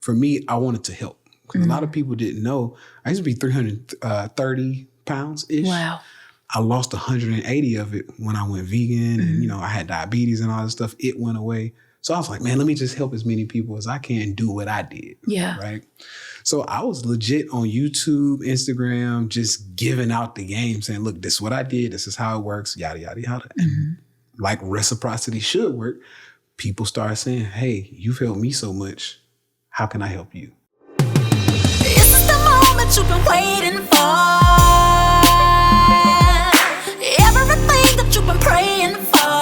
for me, I wanted to help. Because a lot of people didn't know. I used to be 330 pounds-ish. Wow. I lost 180 of it when I went vegan and, I had diabetes and all this stuff. It went away. So I was like, man, let me just help as many people as I can do what I did. Yeah. Right. So I was legit on YouTube, Instagram, just giving out the game saying, look, this is what I did. This is how it works. Yada, yada, yada. And like reciprocity should work. People start saying, hey, you've helped me so much. How can I help you? This is the moment you've been waiting for. Everything that you've been praying for.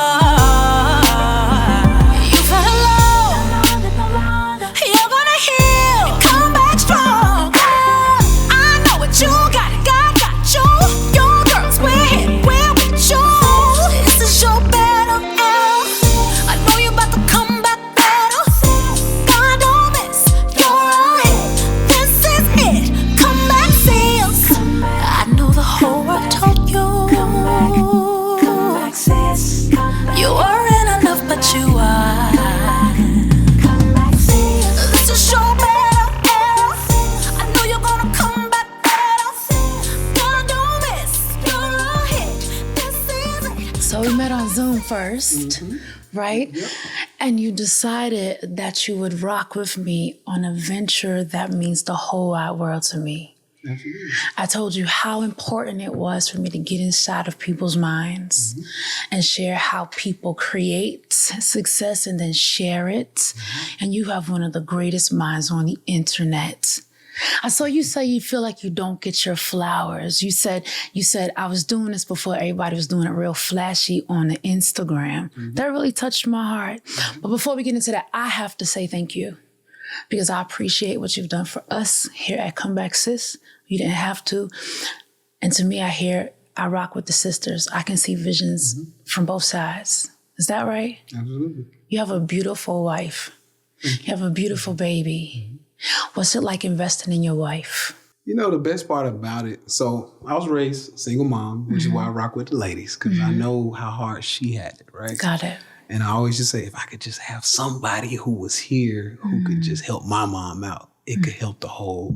You felt alone. You're gonna heal and come back strong. I know what you got. God got you. Your girls, we're here. We're with you. This is your battle. I know you're about to come back better. God don't miss. You're ahead. This is it. Come back, sis. I know the whole world told you. Come back, sis. You weren't enough, but you are. Come back, sis. This is your battle. I know you're gonna come back better. God don't miss. You're ahead. This is it. So we met on Zoom first, right? Yep. And you decided that you would rock with me on a venture that means the whole wide world to me. Absolutely. I told you how important it was for me to get inside of people's minds and share how people create success and then share it. And you have one of the greatest minds on the internet. I saw you say you feel like you don't get your flowers. You said I was doing this before everybody was doing it real flashy on the Instagram. That really touched my heart. But before we get into that, I have to say thank you because I appreciate what you've done for us here at Come Back Sis. You didn't have to. And to me, I rock with the sisters. I can see visions from both sides. Is that right? Absolutely. You have a beautiful wife. You have a beautiful baby. What's it like investing in your wife? You know, the best part about it, so I was raised single mom, which is why I rock with the ladies, because I know how hard she had it, right? Got it. And I always just say, if I could just have somebody who was here who could just help my mom out, it could help the whole,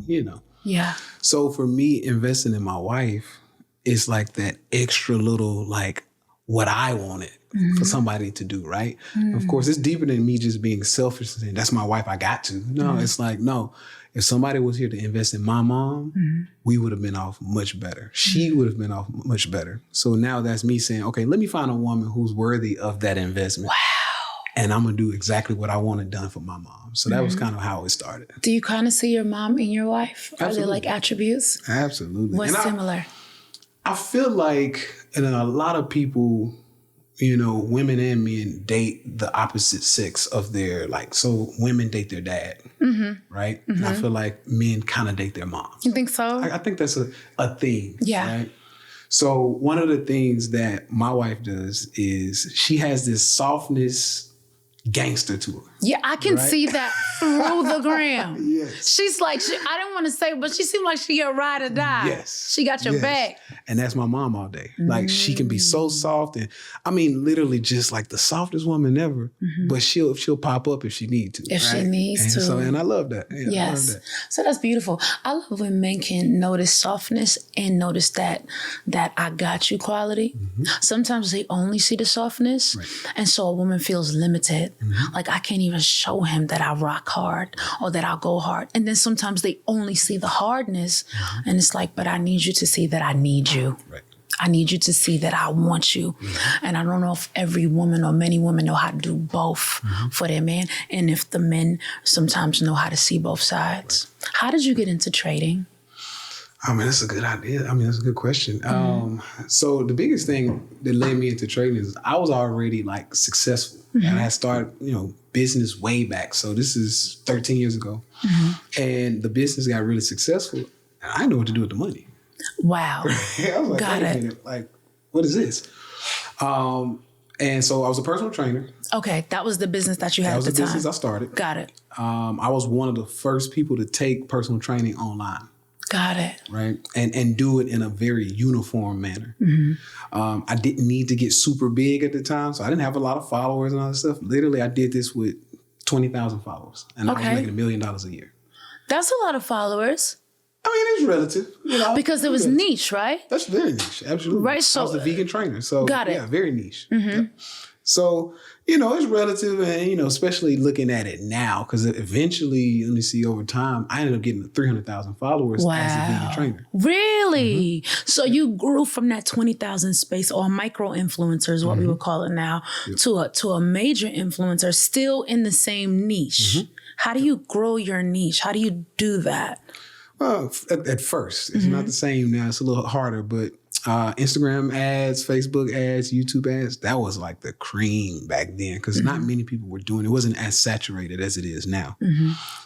Yeah. So for me, investing in my wife is like that extra little, like what I wanted for somebody to do, right? Of course, it's deeper than me just being selfish and saying, that's my wife, I got to. No, it's like, no, if somebody was here to invest in my mom, we would have been off much better. She would have been off much better. So now that's me saying, okay, let me find a woman who's worthy of that investment. Wow. And I'm going to do exactly what I wanted done for my mom. So that was kind of how it started. Do you kind of see your mom in your wife? Are Absolutely. they like attributes? Absolutely. What's And similar? I feel like, and a lot of people, women and men date the opposite sex of their, so women date their dad, right? And I feel like men kind of date their mom. You think so? I think that's a thing, Yeah. right? So one of the things that my wife does is she has this softness gangster to her. Yeah, I can Right? see that through the gram. Yes. She's like, I didn't want to say, but she seemed like she your ride or die. Yes. She got your Yes. back. And that's my mom all day. Like she can be so soft and literally just like the softest woman ever, but she'll pop up if she needs to. If she right? needs and to. So, and I love that. Yeah, I love Yes. that. So that's beautiful. I love when men can notice softness and notice that I got you quality. Sometimes they only see the softness. Right. And so a woman feels limited. Like I can't even show him that I rock hard or that I go hard. And then sometimes they only see the hardness. And it's like, but I need you to see that I need you. Right. I need you to see that I want you. And I don't know if every woman or many women know how to do both for their man. And if the men sometimes know how to see both sides. How did you get into trading? That's a good idea. That's a good question. So the biggest thing that led me into trading is I was already successful. And I had started, business way back. So this is 13 years ago. And the business got really successful. And I didn't know what to do with the money. Wow. I was like, Got wait a it. minute, what is this? And so I was a personal trainer. Okay, that was the business that you had That was at the the time. business I started. Got it. I was one of the first people to take personal training online. Got it. Right. And do it in a very uniform manner. I didn't need to get super big at the time. So I didn't have a lot of followers and all that stuff. Literally, I did this with 20,000 followers. And I was making $1 million a year. That's a lot of followers. I mean, it's relative, you know. Because it was niche, right? That's very niche, absolutely. Right, so I was a vegan trainer, so got it. Yeah, very niche. Yeah. So, you know, it's relative, and you know, especially looking at it now, because eventually, let me see, over time, I ended up getting 300,000 followers as a vegan trainer. Really? So you grew from that 20,000 space, or micro influencer is what we would call it now, to a major influencer, still in the same niche. How do you grow your niche? How do you do that? Well, at first, it's not the same now. It's a little harder, but Instagram ads, Facebook ads, YouTube ads, that was like the cream back then because not many people were doing it. It wasn't as saturated as it is now.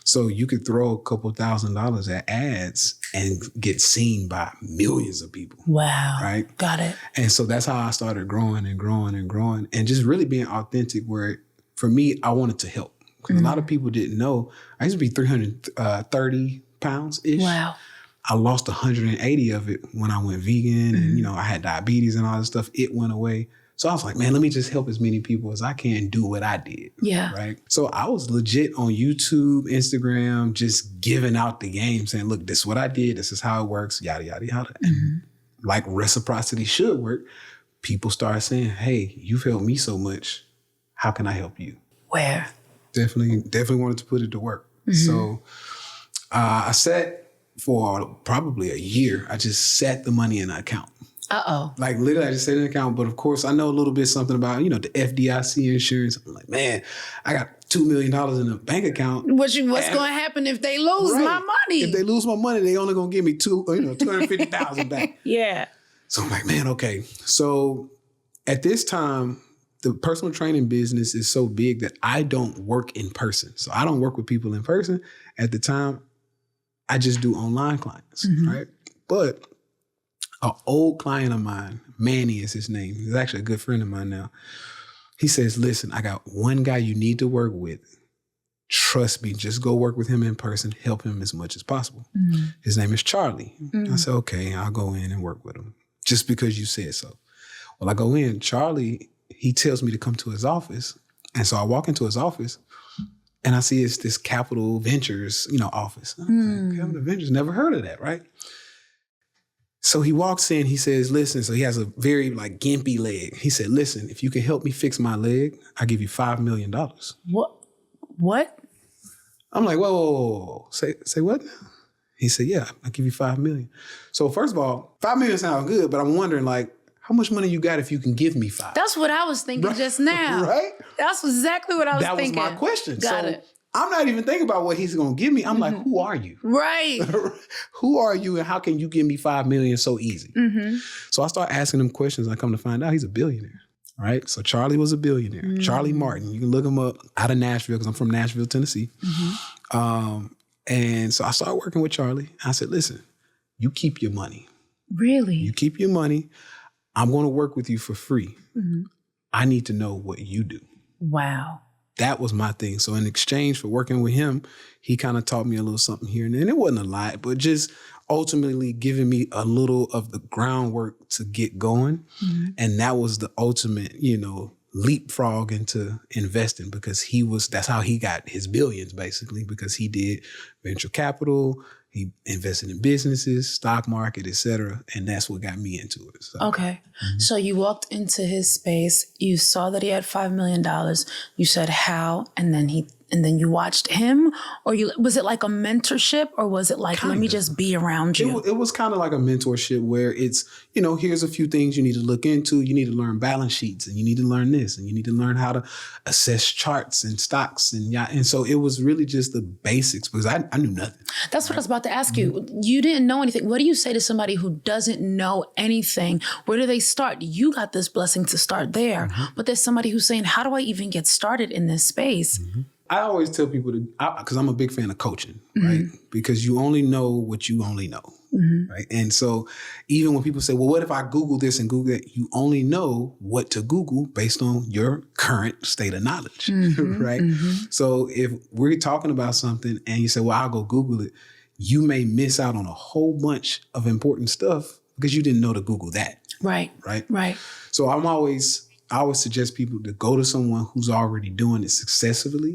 So you could throw a couple $1,000s at ads and get seen by millions of people. Wow. Right? Got it. And so that's how I started growing and growing and growing and just really being authentic where for me, I wanted to help. Because a lot of people didn't know. I used to be 330 pounds-ish. Wow. I lost 180 of it when I went vegan and, you know, I had diabetes and all this stuff. It went away. So I was like, man, let me just help as many people as I can do what I did. Yeah. Right. So I was legit on YouTube, Instagram, just giving out the game saying, look, this is what I did. This is how it works. Yada, yada, yada. And like reciprocity should work. People start saying, hey, you've helped me so much. How can I help you? Where? Definitely wanted to put it to work. So I sat for probably a year. I just sat the money in an account. Like literally I just sat in an account. But of course I know a little bit something about, you know, the FDIC insurance. I'm like, man, I got $2 million in a bank account. What's going to happen if they lose my money? If they lose my money, they only going to give me $250,000 back. Yeah. So I'm like, man, okay. So at this time, the personal training business is so big that I don't work in person. So I don't work with people in person. At the time, I just do online clients, right? But an old client of mine, Manny is his name. He's actually a good friend of mine now. He says, listen, I got one guy you need to work with. Trust me, just go work with him in person. Help him as much as possible. His name is Charlie. I said, okay, I'll go in and work with him just because you said so. Well, I go in, Charlie, he tells me to come to his office. And so I walk into his office and I see it's this Capital Ventures, you know, office. I'm like, Capital Ventures, never heard of that, right? So he walks in, he says, listen, so he has a very like gimpy leg. He said, listen, if you can help me fix my leg, I'll give you $5 million. What? I'm like, whoa. Say what now? He said, yeah, I'll give you $5 million. So first of all, $5 million sounds good, but I'm wondering like, how much money you got if you can give me 5? That's what I was thinking just now. Right? That's exactly what I was thinking. That was my question. Got it. I'm not even thinking about what he's going to give me. I'm like, who are you? Right. Who are you and how can you give me $5 million so easy? So I start asking him questions. I come to find out he's a billionaire. Right? So Charlie was a billionaire. Charlie Martin. You can look him up out of Nashville because I'm from Nashville, Tennessee. And so I started working with Charlie. I said, listen, you keep your money. Really? You keep your money. I'm going to work with you for free. I need to know what you do. Wow. That was my thing. So in exchange for working with him, he kind of taught me a little something here and there. And it wasn't a lot, but just ultimately giving me a little of the groundwork to get going. And that was the ultimate, you know, leapfrog into investing because that's how he got his billions basically because he did venture capital. He invested in businesses, stock market, et cetera. And that's what got me into it. So. Okay. So you walked into his space. You saw that he had $5 million. You said how, and then you watched him, or was it like a mentorship, or was it like, let me just be around you? It was kind of like a mentorship where it's, you know, here's a few things you need to look into. You need to learn balance sheets and you need to learn this and you need to learn how to assess charts and stocks. And so it was really just the basics because I knew nothing. That's what I was about to ask you. You didn't know anything. What do you say to somebody who doesn't know anything? Where do they start? You got this blessing to start there, but there's somebody who's saying, how do I even get started in this space? I always tell people because I'm a big fan of coaching, right? Because you only know what you only know, right? And so even when people say, well, what if I Google this and Google that? You only know what to Google based on your current state of knowledge, right? So if we're talking about something and you say, well, I'll go Google it, you may miss out on a whole bunch of important stuff because you didn't know to Google that. Right. Right. Right. So I'm always I always suggest people to go to someone who's already doing it successfully,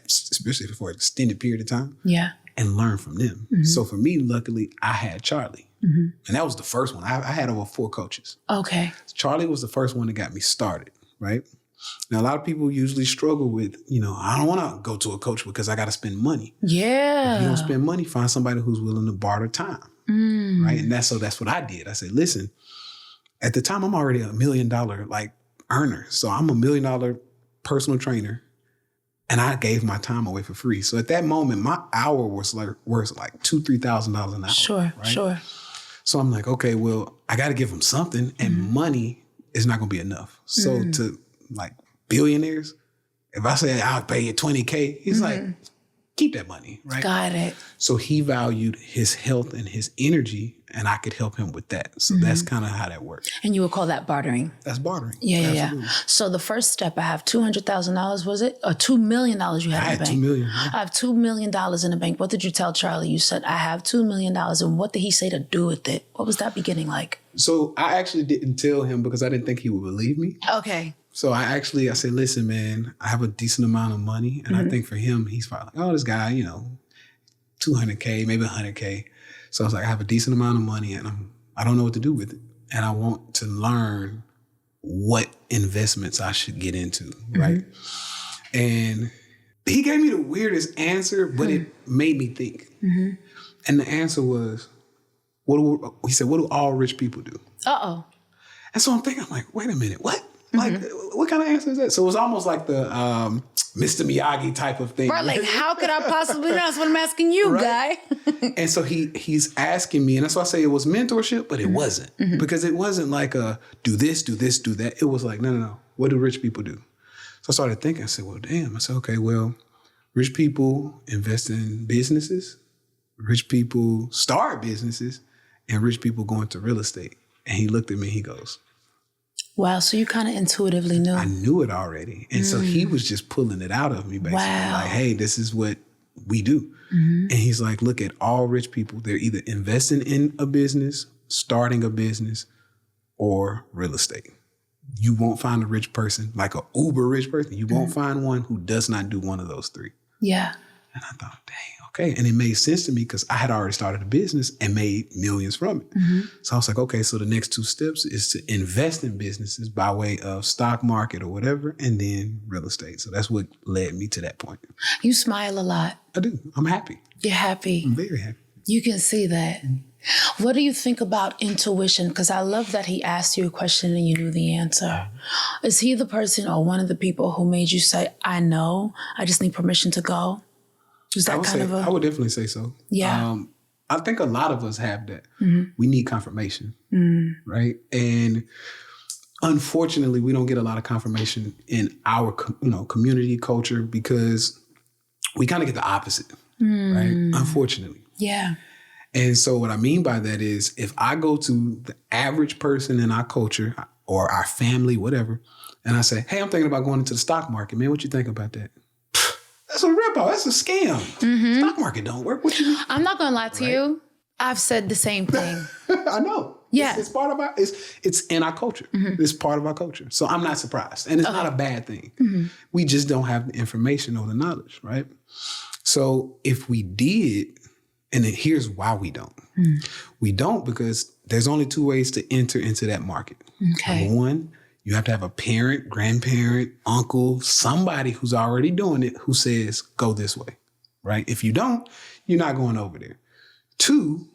especially for an extended period of time. Yeah. And learn from them. So for me, luckily, I had Charlie. And that was the first one. I had over 4 coaches. Okay. Charlie was the first one that got me started, right? Now, a lot of people usually struggle with, I don't want to go to a coach because I got to spend money. Yeah. If you don't spend money, find somebody who's willing to barter time, right? And that's what I did. I said, listen, at the time, I'm already $1 million earner. So I'm $1 million personal trainer. And I gave my time away for free. So at that moment, my hour was worth like $2,000-$3,000 an hour. Sure, right? sure. So I'm like, okay, well, I got to give them something, and money is not going to be enough. So to like billionaires, if I say I'll pay you $20K, he's like, keep that money, right? Got it. So he valued his health and his energy, and I could help him with that. So that's kind of how that works. And you would call that bartering? That's bartering. Yeah. So the first step, I have $200,000, was it? Or $2 million you had in the bank? $2 million. I have $2 million in the bank. What did you tell Charlie? You said, I have $2 million. And what did he say to do with it? What was that beginning like? So I actually didn't tell him because I didn't think he would believe me. Okay. So I said, listen, man, I have a decent amount of money. And I think for him, he's probably like, oh, this guy, $200K, maybe $100K. So I was like, I have a decent amount of money and I don't know what to do with it. And I want to learn what investments I should get into, right? And he gave me the weirdest answer, but it made me think. And the answer was, he said, what do all rich people do? Uh-oh. And so I'm like, wait a minute, what? Like, what kind of answer is that? So it was almost like the Mr. Miyagi type of thing. Right, like, how could I possibly know? That's what I'm asking you, right? guy. And so he's asking me, and that's why I say it was mentorship, but it wasn't. Because it wasn't like a do this, do that. It was like, no. What do rich people do? So I started thinking, I said, well, damn. I said, okay, well, rich people invest in businesses, rich people start businesses, and rich people go into real estate. And he looked at me, he goes, wow, so you kind of intuitively knew. I knew it already. And so he was just pulling it out of me, basically. Wow. Like, hey, this is what we do. And he's like, look at all rich people. They're either investing in a business, starting a business, or real estate. You won't find a rich person, like a uber rich person. You won't find one who does not do one of those 3. Yeah. And I thought, dang, okay. And it made sense to me because I had already started a business and made millions from it. So I was like, okay, so the next 2 steps is to invest in businesses by way of stock market or whatever, and then real estate. So that's what led me to that point. You smile a lot. I do. I'm happy. You're happy. I'm very happy. You can see that. What do you think about intuition? Because I love that he asked you a question and you knew the answer. Is he the person or one of the people who made you say, I know, I just need permission to go? Is that I would definitely say so. Yeah. I think a lot of us have that. We need confirmation, right? And unfortunately, we don't get a lot of confirmation in our community culture because we kind of get the opposite, right? Unfortunately. Yeah. And so what I mean by that is if I go to the average person in our culture or our family, whatever, and I say, hey, I'm thinking about going into the stock market, man, what you think about that? That's a rip-off. That's a scam. Stock market don't work. What you mean? I'm not going to lie to you. I've said the same thing. I know. Yeah. It's part of it's in our culture. It's part of our culture. So I'm not surprised. And it's not a bad thing. We just don't have the information or the knowledge, right? So if we did, and then here's why we don't. We don't because there's only 2 ways to enter into that market. Okay. Number 1, you have to have a parent, grandparent, uncle, somebody who's already doing it who says, go this way, right? If you don't, you're not going over there. 2,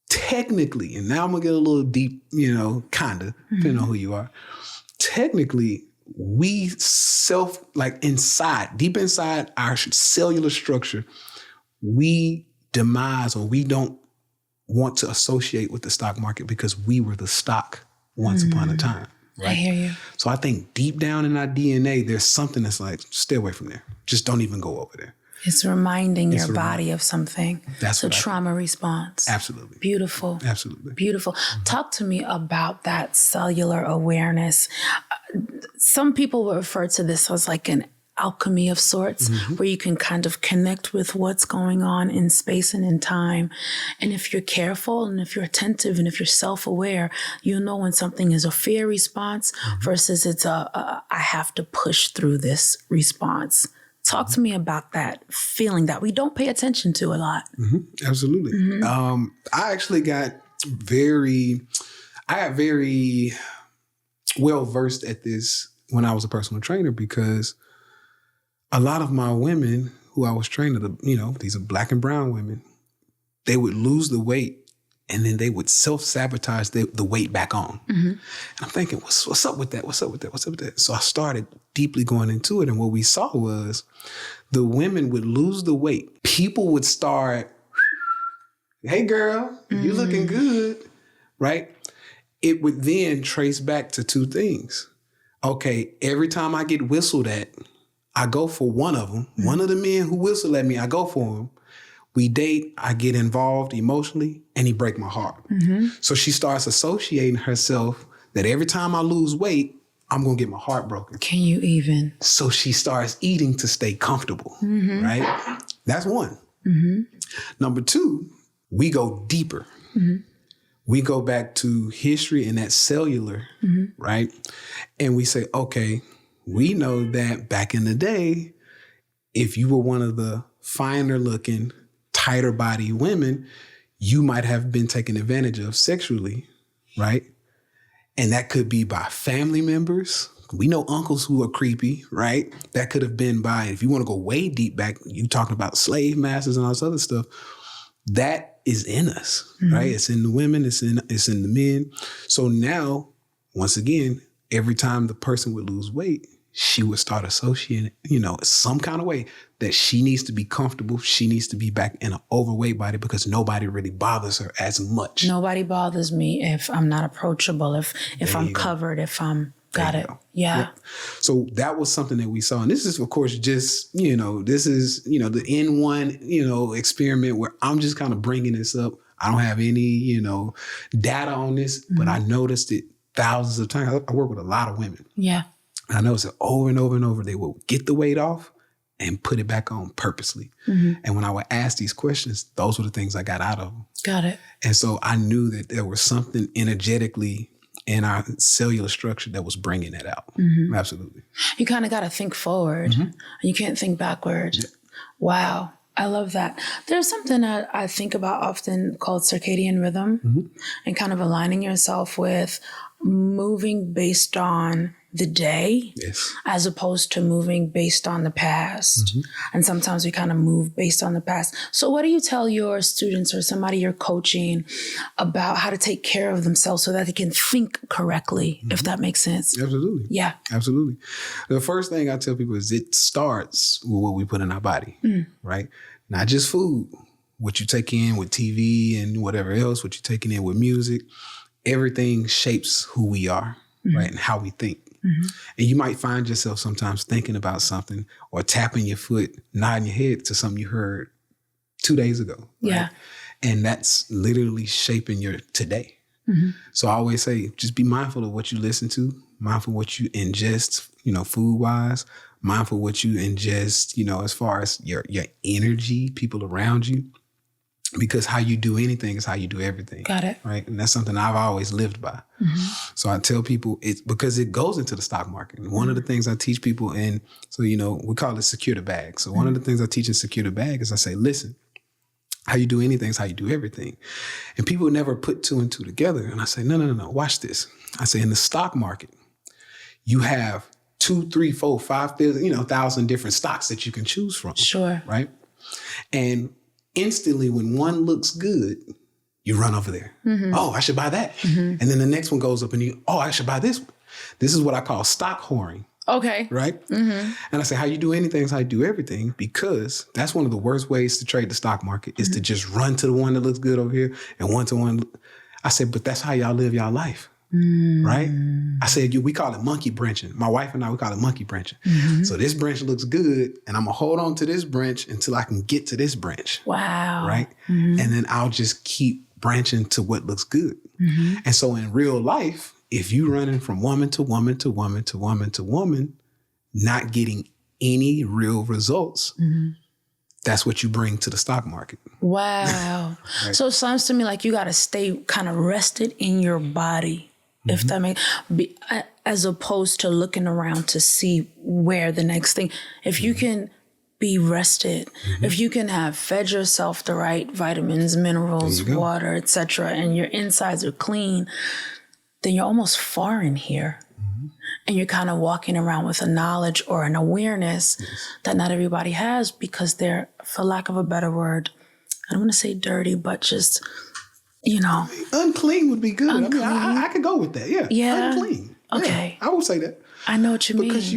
technically, and now I'm going to get a little deep, kind of, depending on who you are. Technically, we deep inside our cellular structure, we demise or we don't want to associate with the stock market because we were the stock once upon a time. Right? I hear you. So I think deep down in our DNA, there's something that's like, stay away from there. Just don't even go over there. It's reminding your body of something. That's a trauma response. Absolutely. Beautiful. Absolutely. Beautiful. Talk to me about that cellular awareness. Some people will refer to this as like an alchemy of sorts, where you can kind of connect with what's going on in space and in time. And if you're careful and if you're attentive and if you're self-aware, you'll know when something is a fear response versus it's I have to push through this response. Talk to me about that feeling that we don't pay attention to a lot. Absolutely. I actually got very well versed at this when I was a personal trainer, because a lot of my women who I was training, these are Black and brown women, they would lose the weight and then they would self-sabotage the weight back on. And I'm thinking, what's up with that? What's up with that? What's up with that? So I started deeply going into it. And what we saw was the women would lose the weight. People would start, hey girl, you looking good, right? It would then trace back to two things. Okay, every time I get whistled at, I go for one of them. One of the men who whistle at me, I go for him. We date, I get involved emotionally, and he break my heart. So she starts associating herself that every time I lose weight, I'm going to get my heart broken. Can you even? So she starts eating to stay comfortable, right? That's one. Number two, we go deeper. We go back to history and that cellular, right? And we say, okay, we know that back in the day, if you were one of the finer looking, tighter body women, you might have been taken advantage of sexually, right? And that could be by family members. We know uncles who are creepy, right? That could have been by, if you want to go way deep back, you talking about slave masters and all this other stuff. That is in us, right? It's in the women, it's in the men. So now, once again, every time the person would lose weight, she would start associating, some kind of way that she needs to be comfortable. She needs to be back in an overweight body because nobody really bothers her as much. Nobody bothers me if I'm not approachable, if I'm covered, if I'm got it. Yeah. Yep. So that was something that we saw. And this is, of course, just, this is, the N1, experiment where I'm just kind of bringing this up. I don't have any, data on this, but I noticed it thousands of times. I work with a lot of women. Yeah. I noticed it over and over and over. They will get the weight off and put it back on purposely. And when I would ask these questions, those were the things I got out of them. Got it. And so I knew that there was something energetically in our cellular structure that was bringing that out. Absolutely. You kind of got to think forward. You can't think backward. Yeah. Wow. I love that. There's something that I think about often called circadian rhythm and kind of aligning yourself with moving based on the day as opposed to moving based on the past. And sometimes we kind of move based on the past. So what do you tell your students or somebody you're coaching about how to take care of themselves so that they can think correctly, if that makes sense? Absolutely. Yeah. Absolutely. The first thing I tell people is it starts with what we put in our body, right? Not just food, what you take in with TV and whatever else, what you're taking in with music. Everything shapes who we are, right? And how we think. And you might find yourself sometimes thinking about something or tapping your foot, nodding your head to something you heard 2 days ago. Right? Yeah. And that's literally shaping your today. So I always say, just be mindful of what you listen to, mindful of what you ingest, food wise, mindful of what you ingest, as far as your energy, people around you. Because how you do anything is how you do everything. Got it. Right. And that's something I've always lived by. So I tell people it's because it goes into the stock market. And one of the things I teach people, and so, we call it secure the bag. So one of the things I teach in secure the bag is I say, listen, how you do anything is how you do everything. And people never put two and two together. And I say, no, watch this. I say in the stock market, you have 2, 3, 4, 5,000 different stocks that you can choose from. Sure. Right. And instantly, when one looks good, you run over there. Oh, I should buy that. And then the next one goes up and I should buy this one. This is what I call stock whoring. Okay. Right? And I say, how you do anything is how you do everything, because that's one of the worst ways to trade the stock market is to just run to the one that looks good over here and one to one. I said, but that's how y'all live y'all life. Right? I said, we call it monkey branching. My wife and I, we call it monkey branching. So this branch looks good and I'm going to hold on to this branch until I can get to this branch. Wow. Right? And then I'll just keep branching to what looks good. And so in real life, if you running from woman to woman to woman to woman to woman, not getting any real results, that's what you bring to the stock market. Wow. Right. So it sounds to me like you got to stay kind of rested in your body, if that makes, as opposed to looking around to see where the next thing, if you can be rested, if you can have fed yourself the right vitamins, minerals, water, etc., and your insides are clean, then you're almost foreign here. And you're kind of walking around with a knowledge or an awareness that not everybody has, because they're, for lack of a better word, I don't want to say dirty, but just, unclean would be good. Unclean. I mean, I could go with that. Yeah. Yeah. Unclean. Okay. Yeah, I would say that. I know what you mean. Because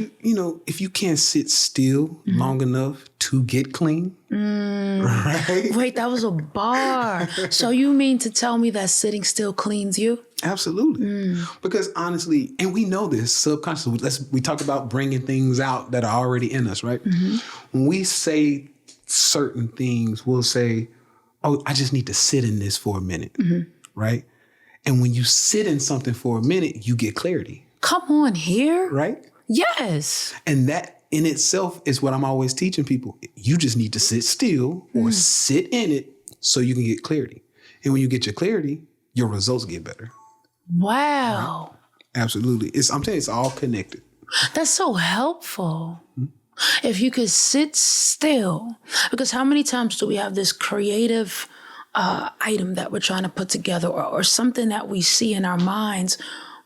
if you can't sit still long enough to get clean, right? Wait, that was a bar. So you mean to tell me that sitting still cleans you? Absolutely. Because honestly, and we know this subconsciously, we talk about bringing things out that are already in us, right? When we say certain things, we'll say, oh, I just need to sit in this for a minute, right? And when you sit in something for a minute, you get clarity. Come on here. Right? Yes. And that in itself is what I'm always teaching people. You just need to sit still or sit in it so you can get clarity. And when you get your clarity, your results get better. Wow. Right? Absolutely. I'm telling you, it's all connected. That's so helpful. If you could sit still, because how many times do we have this creative item that we're trying to put together or something that we see in our minds,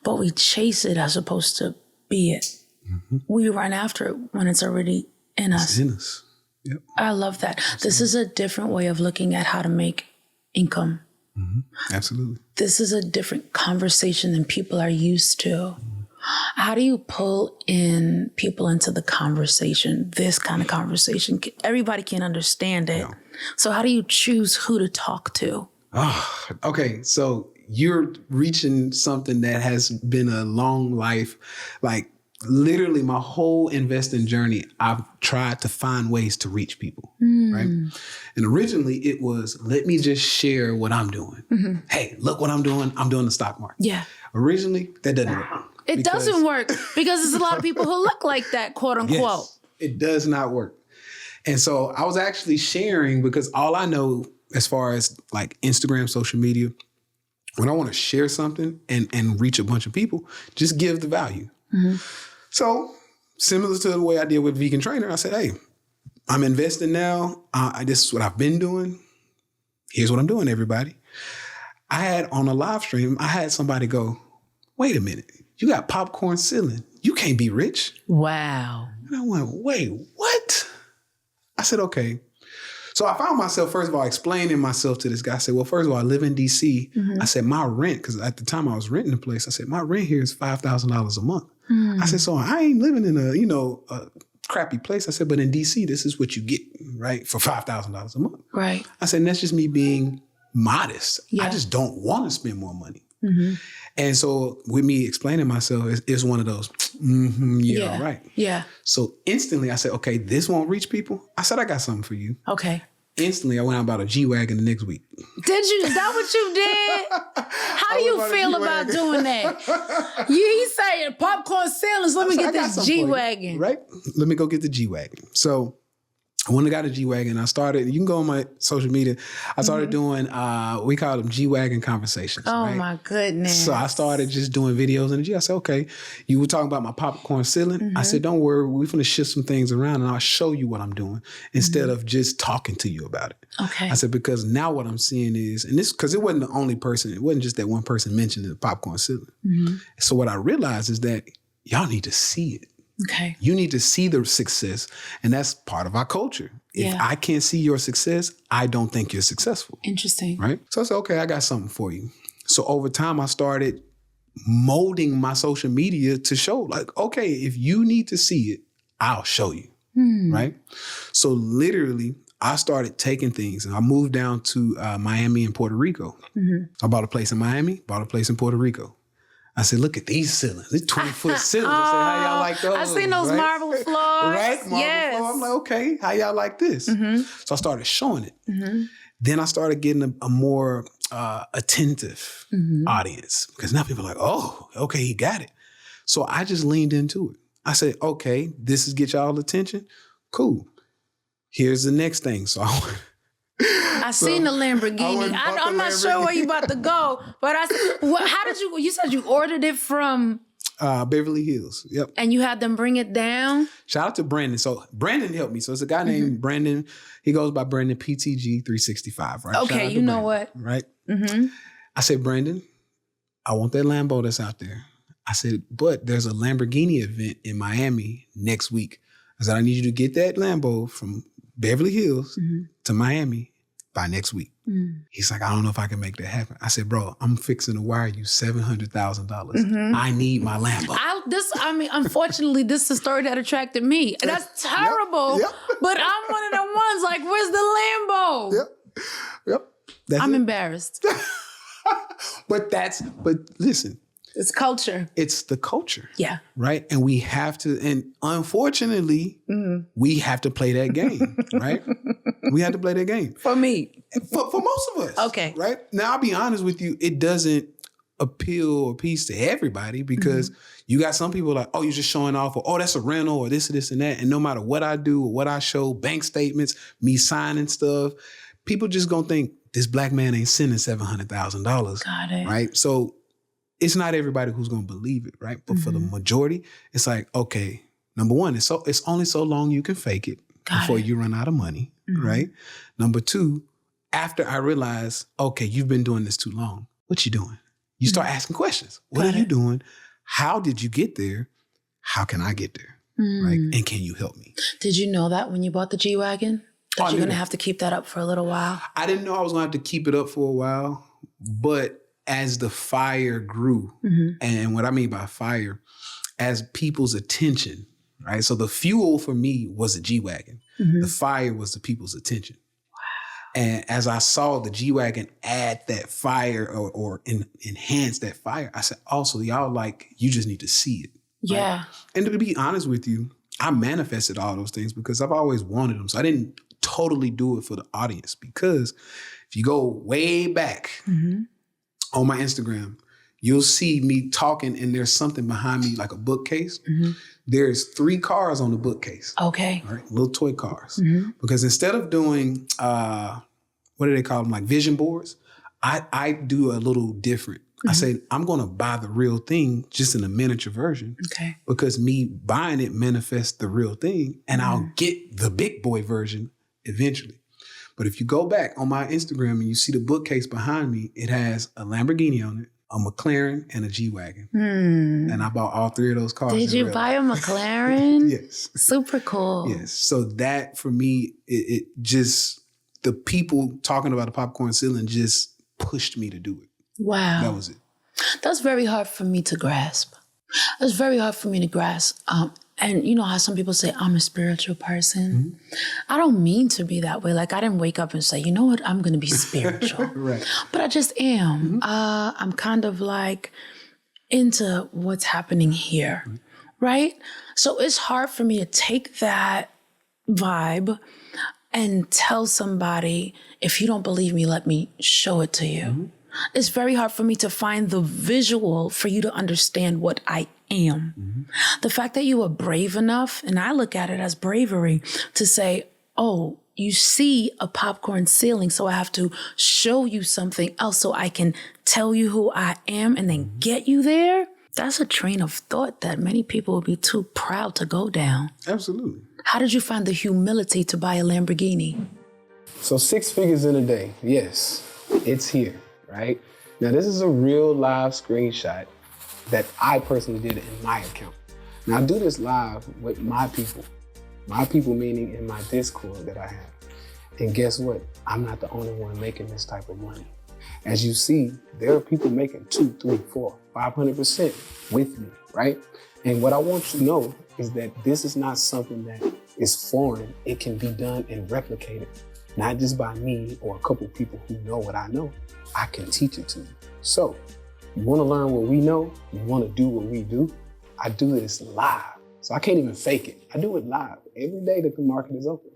but we chase it as opposed to be it. We run after it when it's already in us. It's in us. Yep. I love that. This is a different way of looking at how to make income. Absolutely. This is a different conversation than people are used to. How do you pull in people into the conversation, this kind of conversation? Everybody can understand it. Yeah. So how do you choose who to talk to? Oh, okay. So you're reaching something that has been a long life. Like literally my whole investing journey, I've tried to find ways to reach people, right? And originally it was, let me just share what I'm doing. Hey, look what I'm doing. I'm doing the stock market. Yeah. Originally, that doesn't work. It doesn't work because there's a lot of people who look like that, quote unquote. Yes, it does not work. And so I was actually sharing because all I know as far as like Instagram, social media, when I want to share something and reach a bunch of people, just give the value. So similar to the way I did with Vegan Trainer, I said, hey, I'm investing now. This is what I've been doing. Here's what I'm doing, everybody. I had on a live stream, I had somebody go, wait a minute. You got popcorn ceiling. You can't be rich. Wow. And I went, wait, what? I said, okay. So I found myself, first of all, explaining myself to this guy. I said, well, first of all, I live in DC. I said, my rent, because at the time I was renting a place, I said, my rent here is $5,000 a month. I said, so I ain't living in a crappy place. I said, but in DC, this is what you get, right? For $5,000 a month. Right. I said, and that's just me being modest. Yeah. I just don't want to spend more money. And so with me explaining myself, it's one of those, yeah, right. Yeah. So instantly I said, okay, this won't reach people. I said, I got something for you. Okay. Instantly I went out and bought a G-Wagon the next week. Did you? Is that what you did? How do you feel about doing that? He's saying popcorn ceilings. Let me get this G-Wagon. Right? Let me go get the G-Wagon. So when I got a G-Wagon, I started, you can go on my social media, I started doing, we call them G-Wagon conversations. Oh my goodness. So I started just doing videos in the G. I said, okay, you were talking about my popcorn ceiling. I said, don't worry, we're going to shift some things around and I'll show you what I'm doing instead of just talking to you about it. Okay. I said, because now what I'm seeing is, and this, because it wasn't the only person, it wasn't just that one person mentioned the popcorn ceiling. So what I realized is that y'all need to see it. Okay. You need to see the success, and that's part of our culture. If I can't see your success, I don't think you're successful. Interesting. Right? So I said, okay, I got something for you. So over time, I started molding my social media to show like, okay, if you need to see it, I'll show you. Right? So literally, I started taking things, and I moved down to Miami and Puerto Rico. I bought a place in Miami, bought a place in Puerto Rico. I said, look at these ceilings. These 20-foot ceilings. I said, how y'all like those? I've seen those marble floors. Right? Marble floor. I'm like, okay, how y'all like this? So I started showing it. Then I started getting a more attentive audience because now people are like, oh, okay, he got it. So I just leaned into it. I said, okay, this is get y'all attention. Cool. Here's the next thing. So I seen the Lamborghini. I'm not sure where you about to go, but how did you said you ordered it from? Beverly Hills. Yep. And you had them bring it down? Shout out to Brandon. So Brandon helped me. So it's a guy named Brandon. He goes by Brandon PTG 365, right? Okay, you know what? Right? I said, Brandon, I want that Lambo that's out there. I said, but there's a Lamborghini event in Miami next week. I said, I need you to get that Lambo from Beverly Hills to Miami by next week. He's like, I don't know if I can make that happen. I said, bro, I'm fixing to wire you $700,000. I need my Lambo. Unfortunately, this is the story that attracted me. That's terrible. Yep. But I'm one of them ones like, where's the Lambo? Yep. I'm embarrassed. But listen. It's culture. It's the culture. Yeah. Right? And we have to, and unfortunately, we have to play that game, right? We have to play that game. For me. For most of us. Okay. Right? Now, I'll be honest with you, it doesn't appeal or piece to everybody because you got some people like, oh, you're just showing off, or oh, that's a rental, or this and this. And no matter what I do or what I show, bank statements, me signing stuff, people just gonna think this black man ain't sending $700,000. Got it. Right? So it's not everybody who's gonna believe it, right? But for the majority, it's like, okay, number one, it's only so long you can fake it before you run out of money, right? Number two, after I realize, okay, you've been doing this too long. What you doing? You start asking questions. What are you doing? How did you get there? How can I get there? Right? And can you help me? Did you know that when you bought the G-Wagon? That you're going to have to keep that up for a little while? I didn't know I was going to have to keep it up for a while. But as the fire grew, and what I mean by fire, as people's attention, right? So the fuel for me was the G-Wagon. The fire was the people's attention. And as I saw the G-Wagon add that fire or enhance that fire, I said, also, y'all you just need to see it. Yeah. Right? And to be honest with you, I manifested all those things because I've always wanted them. So I didn't totally do it for the audience because if you go way back on my Instagram, you'll see me talking and there's something behind me like a bookcase. There's 3 cars on the bookcase. Okay. Right? Little toy cars. Because instead of doing, what do they call them? Like vision boards. I do a little different. I say, I'm going to buy the real thing just in a miniature version. Okay. Because me buying it manifests the real thing and I'll get the big boy version eventually. But if you go back on my Instagram and you see the bookcase behind me, it has a Lamborghini on it, a McLaren, and a G-Wagon. And I bought all 3 of those cars. Did you buy a McLaren? Yes. Super cool. Yes. So that for me, it just, the people talking about the popcorn ceiling just pushed me to do it. Wow. That was it. That's very hard for me to grasp. That's very hard for me to grasp. And you know how some people say, I'm a spiritual person? I don't mean to be that way. Like, I didn't wake up and say, you know what, I'm going to be spiritual. Right. But I just am. I'm kind of like into what's happening here, right? So it's hard for me to take that vibe and tell somebody, if you don't believe me, let me show it to you. It's very hard for me to find the visual for you to understand what I am. The fact that you were brave enough, and I look at it as bravery, to say, oh, you see a popcorn ceiling, so I have to show you something else so I can tell you who I am and then get you there. That's a train of thought that many people would be too proud to go down. Absolutely. How did you find the humility to buy a Lamborghini? So 6 figures in a day, yes, it's here, right? Now this is a real live screenshot that I personally did in my account. Now I do this live with my people meaning in my Discord that I have. And guess what? I'm not the only one making this type of money. As you see, there are people making 2, 3, 4, 500% with me, right? And what I want you to know is that this is not something that is foreign. It can be done and replicated, not just by me or a couple people who know what I know. I can teach it to you. So you want to learn what we know, you want to do what we do, I do this live. So I can't even fake it. I do it live every day that the market is open.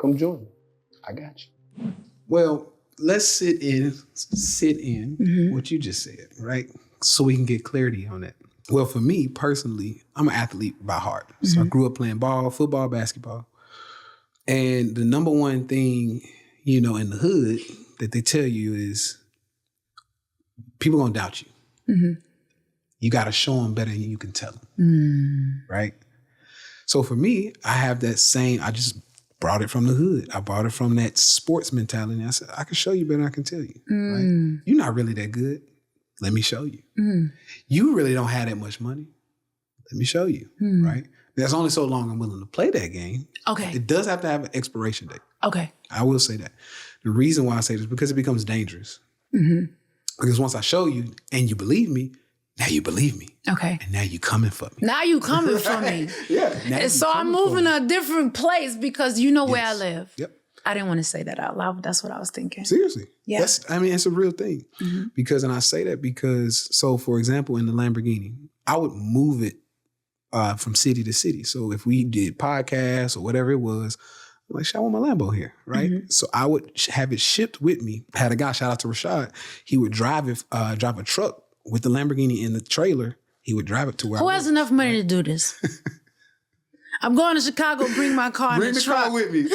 Come join me. I got you. Well, let's sit in what you just said, right? So we can get clarity on that. Well, for me personally, I'm an athlete by heart. So I grew up playing ball, football, basketball. And the number one thing, in the hood that they tell you is people gonna doubt you. Mm-hmm. You got to show them better than you can tell them. Right? So for me, I have that same, I just brought it from the hood. I brought it from that sports mentality. I said, I can show you better than I can tell you. Right? You're not really that good. Let me show you. You really don't have that much money. Let me show you, right? There's only so long I'm willing to play that game. Okay. It does have to have an expiration date. Okay. I will say that. The reason why I say this is because it becomes dangerous. Because once I show you and you believe me, now you believe me. Okay. And now you coming for me. Now you coming for me. Yeah. And so I'm moving to a different place because you know where I live. Yep. I didn't want to say that out loud, but that's what I was thinking. Seriously. Yeah. It's a real thing. Because, and I say that because, so for example, in the Lamborghini, I would move it from city to city. So if we did podcasts or whatever it was, I'm like, I want my Lambo here, right? So I would have it shipped with me. I had a guy, shout out to Rashad, he would drive a truck with the Lamborghini in the trailer. He would drive it to where Who has enough money to do this? I'm going to Chicago, bring my car in Bring the the truck. car with me.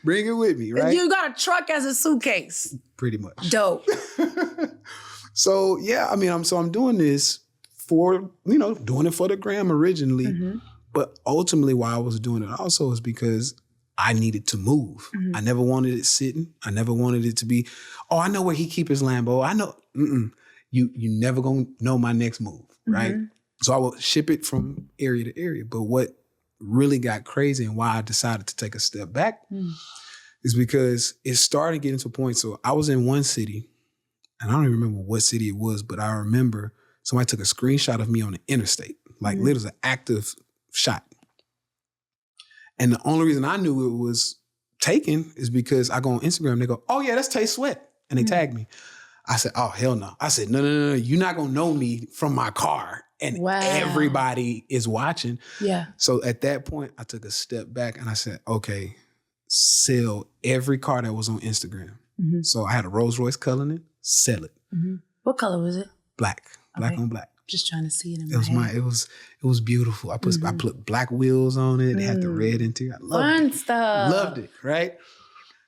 Bring it with me, right? You got a truck as a suitcase. Pretty much. Dope. So yeah, I'm doing this for, doing it for the gram originally. But ultimately why I was doing it also is because I needed to move. I never wanted it sitting. I never wanted it to be, I know where he keep his Lambo. I know, you never gonna know my next move, right? So I will ship it from area to area. But what really got crazy and why I decided to take a step back is because it started getting to a point. So I was in one city, and I don't even remember what city it was, but I remember somebody took a screenshot of me on the interstate. Like literally was an active shot. And the only reason I knew it was taken is because I go on Instagram and they go, oh yeah, that's Tay Sweat. And they tag me. I said, oh, hell no. I said, no. You're not going to know me from my car. And everybody is watching. Yeah. So at that point, I took a step back and I said, okay, sell every car that was on Instagram. So I had a Rolls Royce Cullinan, sell it. What color was it? Black on black. Just trying to see it in my head. It was beautiful. I put black wheels on it. It had the red interior. I loved it. Stuff. Loved it, right?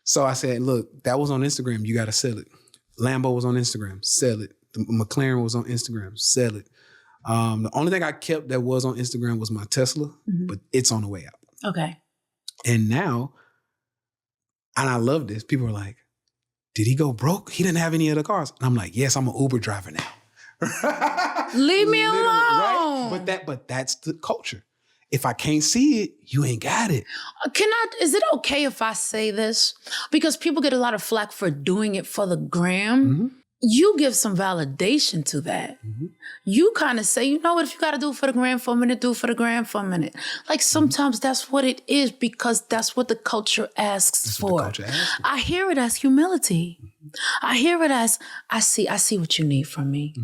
So I said, look, that was on Instagram. You got to sell it. Lambo was on Instagram. Sell it. The McLaren was on Instagram. Sell it. The only thing I kept that was on Instagram was my Tesla, but it's on the way out. Okay. And now, and I love this, people are like, did he go broke? He didn't have any other cars. And I'm like, yes, I'm an Uber driver now. Leave me alone. Right? But that's the culture. If I can't see it, you ain't got it. Is it okay if I say this? Because people get a lot of flack for doing it for the gram. You give some validation to that. You kind of say, you know what, if you got to do it for the gram for a minute, do it for the gram for a minute. Like sometimes that's what it is because that's what the culture asks for. I hear it as humility. I hear it as, I see what you need from me.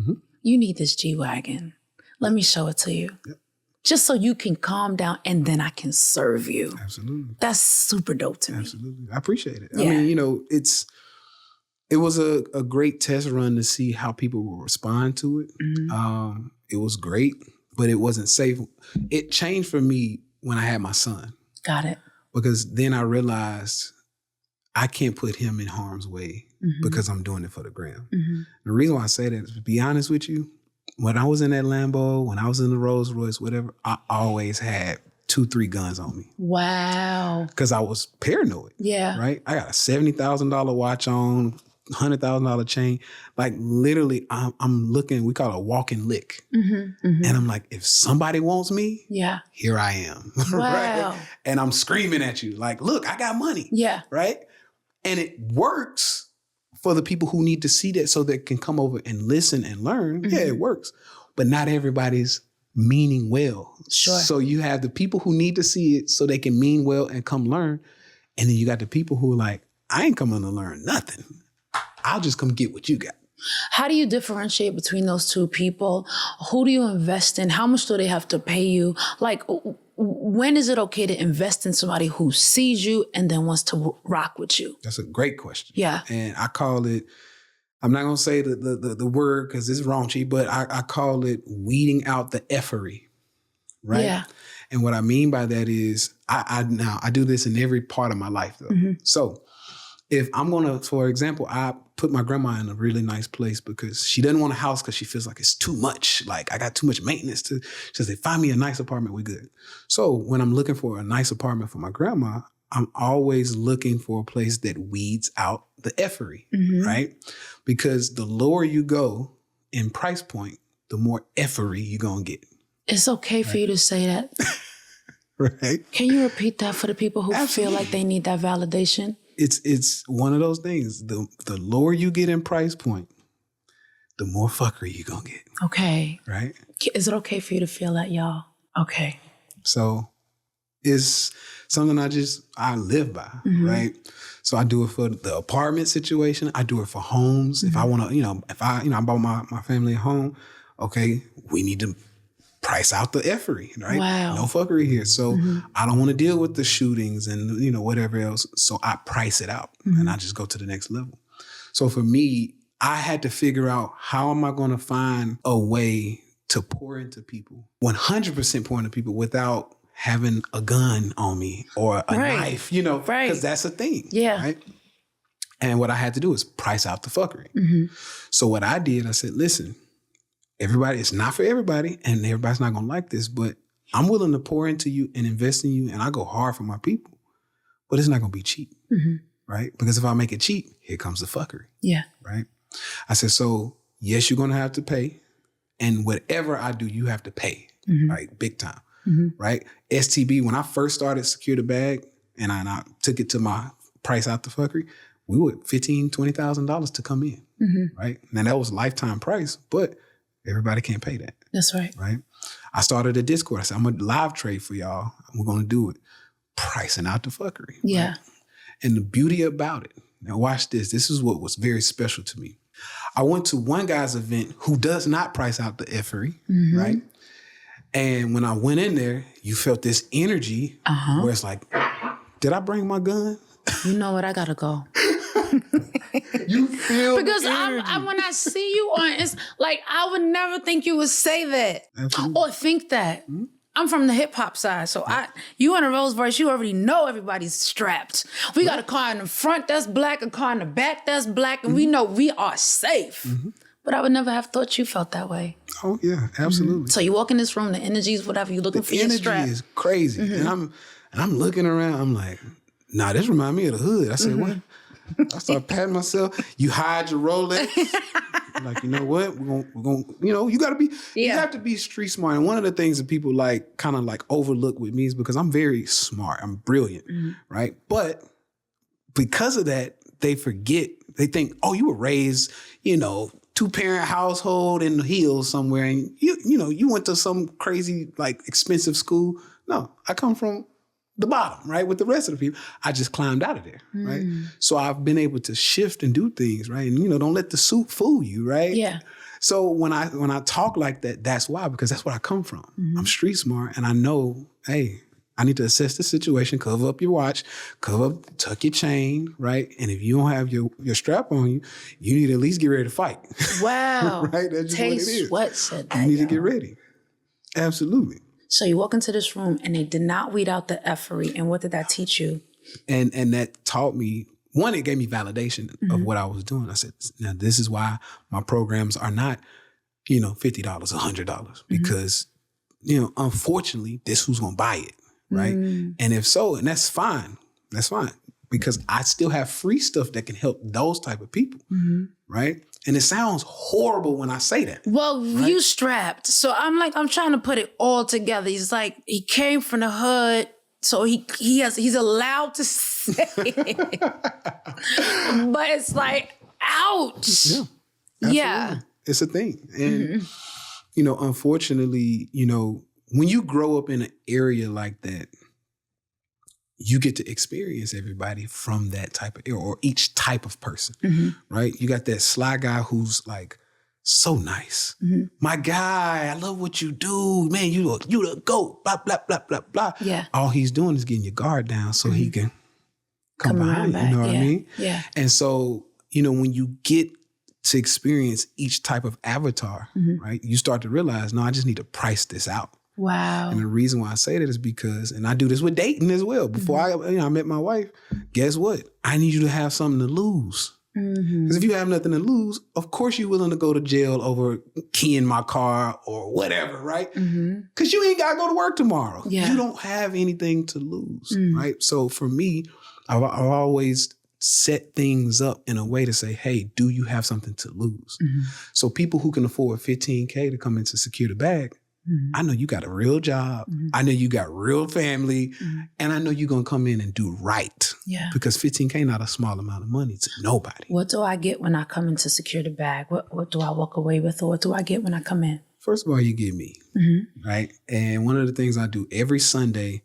You need this G-Wagon. Let me show it to you. Yep. Just so you can calm down and then I can serve you. Absolutely. That's super dope to me. Absolutely. I appreciate it. Yeah. I mean, it was a great test run to see how people will respond to it. It was great, but it wasn't safe. It changed for me when I had my son. Got it. Because then I realized I can't put him in harm's way because I'm doing it for the gram. The reason why I say that is, to be honest with you, when I was in that Lambo, when I was in the Rolls Royce, whatever, I always had 2-3 guns on me. Wow. Because I was paranoid. Yeah. Right? I got a $70,000 watch on, $100,000 chain. Like literally, I'm looking, we call it a walking lick. And I'm like, if somebody wants me, here I am. Wow. Right? And I'm screaming at you like, look, I got money. Yeah. Right? And it works for the people who need to see that so they can come over and listen and learn. Yeah, it works. But not everybody's meaning well. Sure. So you have the people who need to see it so they can mean well and come learn. And then you got the people who are like, I ain't coming to learn nothing. I'll just come get what you got. How do you differentiate between those two people? Who do you invest in? How much do they have to pay you? Like, when is it okay to invest in somebody who sees you and then wants to rock with you? That's a great question. Yeah. And I call it, I'm not going to say the word because it's raunchy, but I call it weeding out the effery, right? Yeah. And what I mean by that is I do this in every part of my life though. So if I'm going to, for example, I put my grandma in a really nice place because she doesn't want a house because she feels like it's too much. Like I got too much maintenance to, she says, find me a nice apartment, we good. So when I'm looking for a nice apartment for my grandma, I'm always looking for a place that weeds out the effery, right? Because the lower you go in price point, the more effery you're going to get. It's okay for you to say that. Right? Can you repeat that for the people who feel like they need that validation? It's one of those things. The lower you get in price point, the more fuckery you're going to get. Okay. Right? Is it okay for you to feel that, y'all? Okay. So it's something I live by, right? So I do it for the apartment situation. I do it for homes. If I want to, if I bought my family a home, okay, we need to price out the effery, right? Wow. No fuckery here. So I don't want to deal with the shootings and, whatever else. So I price it out and I just go to the next level. So for me, I had to figure out how am I going to find a way to pour into people, 100% pour into people without having a gun on me or a knife, because that's a thing. Yeah. Right. And what I had to do is price out the fuckery. So what I did, I said, listen, everybody, it's not for everybody and everybody's not going to like this, but I'm willing to pour into you and invest in you and I go hard for my people, but it's not going to be cheap. Right. Because if I make it cheap, here comes the fuckery. Yeah. Right. I said, so yes, you're going to have to pay. And whatever I do, you have to pay. Right. Big time. Right. STB, when I first started Secure the Bag and I took it to my price out the fuckery, we were $15,000, $20,000 to come in. Right. And that was lifetime price, but everybody can't pay that. That's right. Right. I started a Discord. I said, I'm going to live trade for y'all. We're going to do it. Pricing out the fuckery. Yeah. Right? And the beauty about it, now watch this. This is what was very special to me. I went to one guy's event who does not price out the effery, right? And when I went in there, you felt this energy where it's like, did I bring my gun? You know what? I gotta go. You feel because the energy. when I see you on, it's like I would never think you would say that or think that. I'm from the hip hop side, so you in a Rolls Royce, you already know everybody's strapped. We got a car in the front that's black, a car in the back that's black, and we know we are safe. But I would never have thought you felt that way. Oh yeah, absolutely. So you walk in this room, the energy is whatever you're looking for. The energy is crazy, and I'm looking around. I'm like, nah, this remind me of the hood. I said, what? I start patting myself. You hide your Rolex. Like, you know what? We're gonna, you gotta be, you have to be street smart. And one of the things that people kind of overlook with me is because I'm very smart. I'm brilliant, right? But because of that, they forget. They think, oh, you were raised, 2-parent household in the hills somewhere, and you went to some crazy expensive school. No, I come from the bottom, right? With the rest of the people, I just climbed out of there, right? So I've been able to shift and do things, right? And don't let the suit fool you, right? Yeah. So when I talk like that, that's why, because that's where I come from. I'm street smart, and I know, hey, I need to assess the situation, cover up your watch, tuck your chain, right? And if you don't have your strap on you, you need to at least get ready to fight. Wow. Right? That's just Tay what it is. Sweat said that. You need to get ready. Absolutely. So you walk into this room and they did not weed out the effery. And what did that teach you? And that taught me, one, it gave me validation of what I was doing. I said, now this is why my programs are not, $50, $100, because, unfortunately, this who's going to buy it, right? And if so, and that's fine, because I still have free stuff that can help those type of people, right? And it sounds horrible when I say that. Well, right? You strapped. So I'm trying to put it all together. He's like, he came from the hood, so he's allowed to say it. But it's like, ouch. Yeah. Absolutely. Yeah. It's a thing. And, unfortunately, when you grow up in an area like that, you get to experience everybody from that type of era, or each type of person, right? You got that sly guy who's so nice. My guy, I love what you do. Man, you the GOAT, blah, blah, blah, blah, blah. Yeah. All he's doing is getting your guard down so he can come behind you, back. you know what I mean? Yeah. And so, when you get to experience each type of avatar, right? You start to realize, no, I just need to price this out. Wow. And the reason why I say that is because, and I do this with dating as well. Before I met my wife, guess what? I need you to have something to lose. Because if you have nothing to lose, of course you're willing to go to jail over keying my car or whatever, right? Because you ain't got to go to work tomorrow. Yeah. You don't have anything to lose, right? So for me, I've always set things up in a way to say, hey, do you have something to lose? So people who can afford $15K to come in to secure the bag, I know you got a real job. I know you got real family. And I know you're going to come in and do right. Yeah. Because $15K not a small amount of money to nobody. What do I get when I come in to secure the bag? What do I walk away with, or what do I get when I come in? First of all, you get me, right? And one of the things I do every Sunday,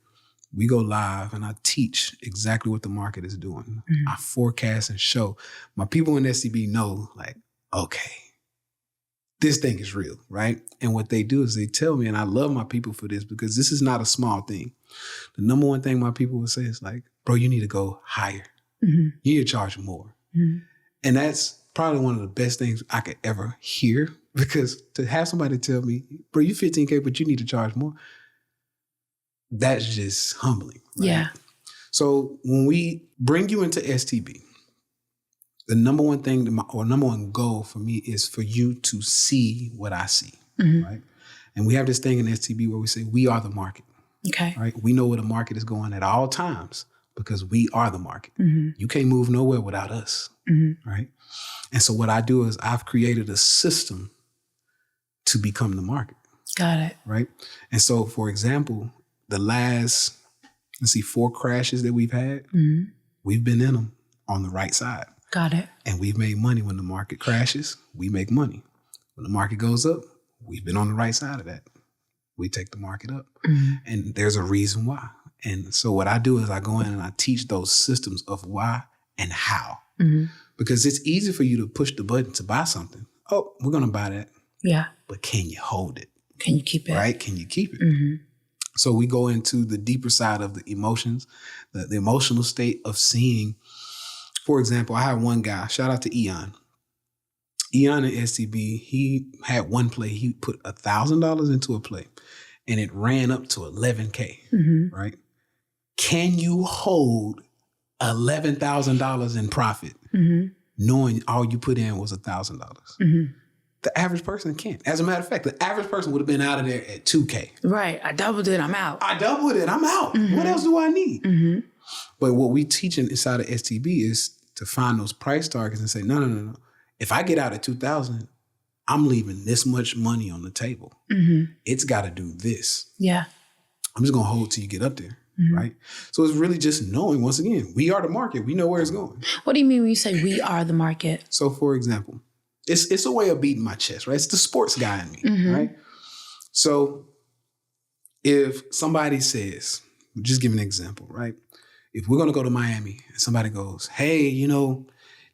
we go live and I teach exactly what the market is doing. I forecast and show. My people in SCB know, like, okay, this thing is real, right? And what they do is they tell me, and I love my people for this because this is not a small thing. The number one thing my people will say is like, bro, you need to go higher. You need to charge more. And that's probably one of the best things I could ever hear, because to have somebody tell me, bro, you $15K, but you need to charge more, that's just humbling. Right? Yeah. So when we bring you into STB, the number one thing or number one goal for me is for you to see what I see, right? And we have this thing in STB where we say, we are the market, Okay. right? We know where the market is going at all times because we are the market. You can't move nowhere without us, right? And so what I do is I've created a system to become the market. Got it. Right? And so, for example, the last, 4 crashes that we've had, we've been in them on the right side. Got it. And we've made money. When the market crashes, we make money. When the market goes up, we've been on the right side of that. We take the market up. And there's a reason why. And so what I do is I go in and I teach those systems of why and how. Because it's easy for you to push the button to buy something. Oh, we're going to buy that. Yeah. But can you hold it? Can you keep it? Right? Can you keep it? So we go into the deeper side of the emotions, the emotional state of seeing. For example, I had one guy, shout out to Eon. Eon at STB, he had one play. He put $1,000 into a play and it ran up to $11K, right? Can you hold $11,000 in profit knowing all you put in was $1,000? The average person can't. As a matter of fact, the average person would have been out of there at 2K. Right. I doubled it. I'm out. I doubled it. I'm out. What else do I need? But what we teach inside of STB is to find those price targets and say, no. If I get out at 2,000, I'm leaving this much money on the table. It's got to do this. Yeah. I'm just going to hold till you get up there. Right. So it's really just knowing, once again, we are the market. We know where it's going. What do you mean when you say we are the market? So for example, it's a way of beating my chest, right? It's the sports guy in me, right? So if somebody says, just give an example, right? If we're going to go to Miami and somebody goes, hey,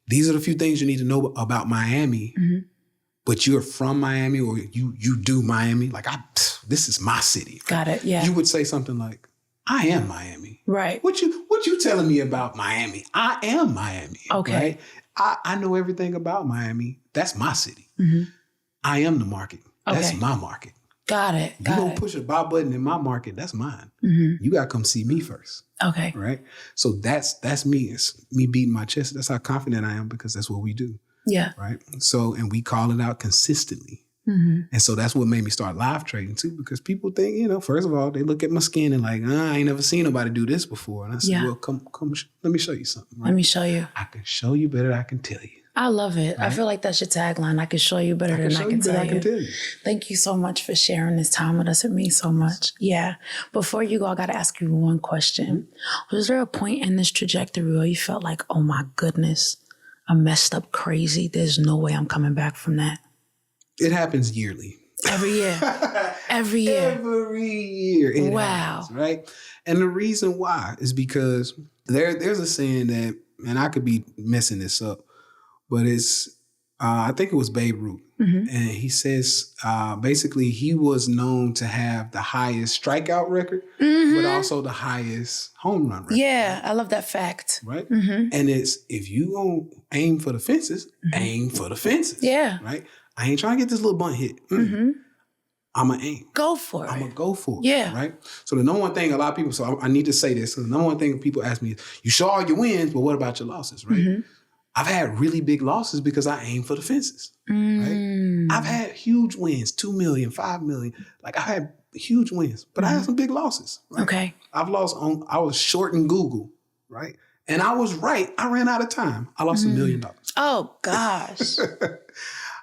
these are the few things you need to know about Miami, but you're from Miami or you do Miami. Like, this is my city. Got it. Yeah. You would say something like, I am Miami. Right. What you telling me about Miami? I am Miami. Okay. Right? I know everything about Miami. That's my city. I am the market. That's my market. Got it. You don't push a buy button in my market. That's mine. You got to come see me first. Okay. Right. So that's me. It's me beating my chest. That's how confident I am because that's what we do. Yeah. Right. So, and we call it out consistently. And so that's what made me start live trading too, because people think, first of all, they look at my skin and like, I ain't never seen nobody do this before. And I said, well, come, let me show you something. Right? Let me show you. I can show you better than I can tell you. I love it. Right? I feel like that's your tagline. I can show you better than I can tell you. Thank you so much for sharing this time with us. It means so much. Yeah. Before you go, I got to ask you one question. Was there a point in this trajectory where you felt like, oh my goodness, I messed up crazy. There's no way I'm coming back from that? It happens yearly. Every year. Every year. Every year. It happens, right? And the reason why is because there's a saying that, and I could be messing this up, but it's I think it was Babe Ruth. And he says basically he was known to have the highest strikeout record, but also the highest home run record. Yeah, I love that fact. Right? And it's, if you gonna aim for the fences, aim for the fences. Yeah. Right? I ain't trying to get this little bunt hit. I'ma aim. Go for it. I'ma go for it. Yeah. Right? So the number one thing a lot of people, so I need to say this. So the number one thing people ask me is, you show all your wins, but what about your losses, right? I've had really big losses because I aim for the fences. Right? I've had huge wins, 2 million, 5 million. Like, I had huge wins, but I had some big losses. Right? Okay. I was short in Google, right? And I was right. I ran out of time. I lost $1 million. Oh, gosh.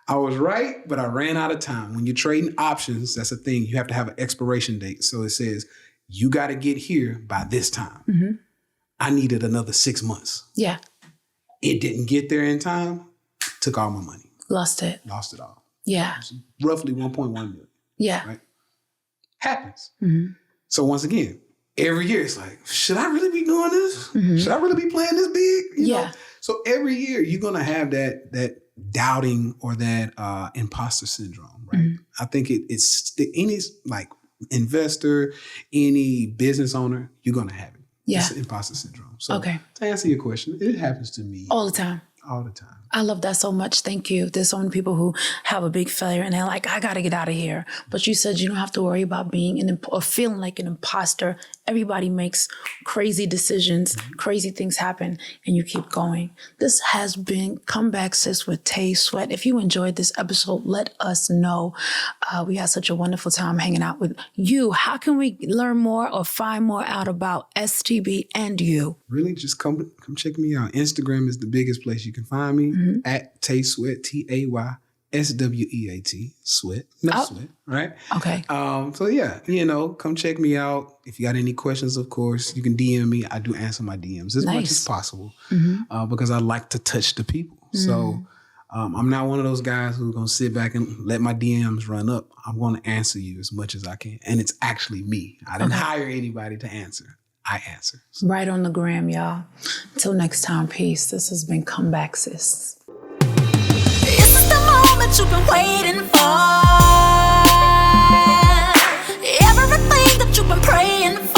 I was right, but I ran out of time. When you're trading options, that's a thing. You have to have an expiration date. So it says, you got to get here by this time. I needed another 6 months. Yeah. It didn't get there in time. Took all my money. Lost it all. Yeah. Roughly 1.1 million. Yeah. Right? Happens. So once again, every year it's like, should I really be doing this? Should I really be playing this big? You know? So every year you're going to have that doubting or that imposter syndrome, right? I think it's any like investor, any business owner, you're going to have it. Yeah. It's imposter syndrome. So to answer your question, it happens to me. All the time. All the time. I love that so much. Thank you. There's so many people who have a big failure and they're like, I got to get out of here. But you said you don't have to worry about being or feeling like an imposter. Everybody makes crazy decisions, crazy things happen, and you keep going. This has been Come Back Sis with Tay Sweat. If you enjoyed this episode, let us know. We had such a wonderful time hanging out with you. How can we learn more or find more out about STB and you? Really, just come check me out. Instagram is the biggest place you can find me. At Tay Sweat, TaySweat, Sweat, Sweat, right? Okay. So yeah, come check me out. If you got any questions, of course, you can DM me. I do answer my DMs as much as possible because I like to touch the people. So I'm not one of those guys who's gonna sit back and let my DMs run up. I'm gonna answer you as much as I can, and it's actually me. I didn't hire anybody to answer. I answer. Right on the gram, y'all. Until next time, peace. This has been Come Back Sis. This is the moment you've been waiting for. Everything that you've been praying for.